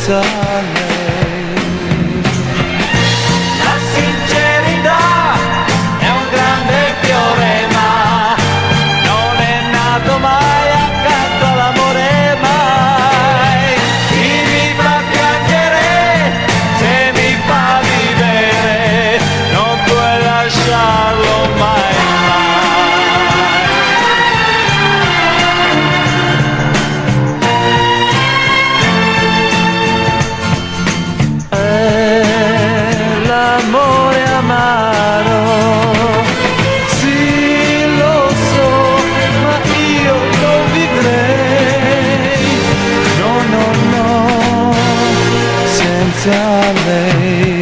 senza lei. La sincerità è un grande fiore, ma non è nato mai accanto all'amore, mai. Chi mi fa piangere se mi fa vivere, non puoi lasciarlo mai, L'amore amaro, sì lo so, ma io non vivrei, no, no, no, senza lei.